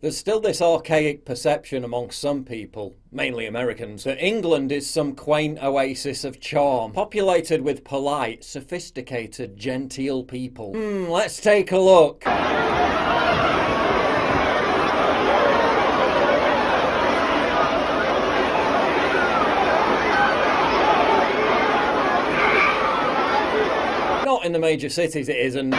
There's still this archaic perception amongst some people, mainly Americans, that England is some quaint oasis of charm, populated with polite, sophisticated, genteel people. Let's take a look. Not in the major cities it isn't.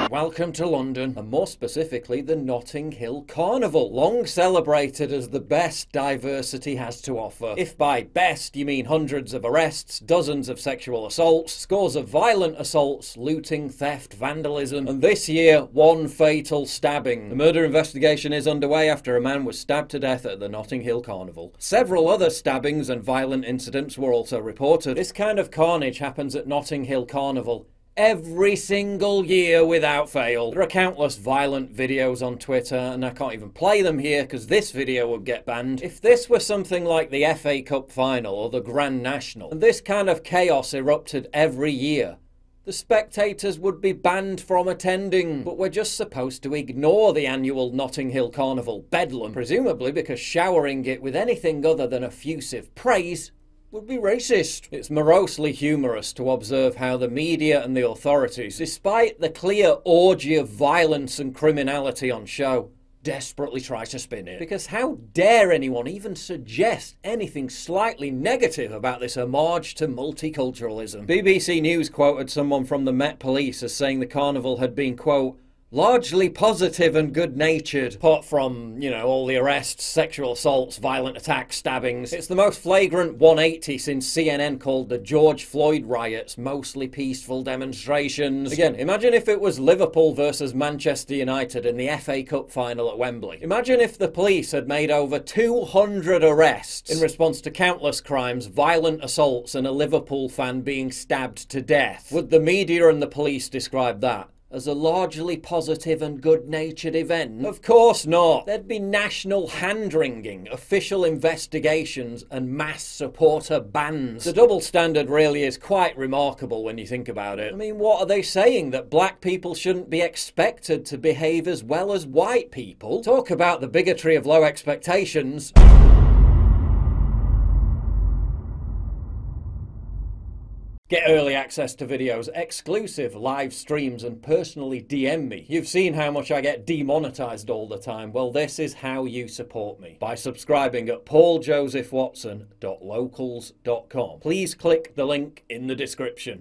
Welcome to London, and more specifically the Notting Hill Carnival, long celebrated as the best diversity has to offer. If by best you mean hundreds of arrests, dozens of sexual assaults, scores of violent assaults, looting, theft, vandalism, and this year, one fatal stabbing. The murder investigation is underway after a man was stabbed to death at the Notting Hill Carnival. Several other stabbings and violent incidents were also reported. This kind of carnage happens at Notting Hill Carnival every single year without fail. There are countless violent videos on Twitter, and I can't even play them here because this video would get banned. If this were something like the FA Cup final or the Grand National, and this kind of chaos erupted every year, the spectators would be banned from attending. But we're just supposed to ignore the annual Notting Hill Carnival bedlam, presumably because showering it with anything other than effusive praise would be racist. It's morosely humorous to observe how the media and the authorities, despite the clear orgy of violence and criminality on show, desperately try to spin it. Because how dare anyone even suggest anything slightly negative about this homage to multiculturalism? BBC News quoted someone from the Met Police as saying the carnival had been, quote, largely positive and good-natured, apart from, you know, all the arrests, sexual assaults, violent attacks, stabbings. It's the most flagrant 180 since CNN called the George Floyd riots mostly peaceful demonstrations. Again, imagine if it was Liverpool versus Manchester United in the FA Cup final at Wembley. Imagine if the police had made over 200 arrests in response to countless crimes, violent assaults, and a Liverpool fan being stabbed to death. Would the media and the police describe that as a largely positive and good-natured event? Of course not. There'd be national hand-wringing, official investigations, and mass supporter bans. The double standard really is quite remarkable when you think about it. I mean, what are they saying? That black people shouldn't be expected to behave as well as white people? Talk about the bigotry of low expectations. Get early access to videos, exclusive live streams, and personally DM me. You've seen how much I get demonetized all the time. Well, this is how you support me. By subscribing at pauljosephwatson.locals.com. Please click the link in the description.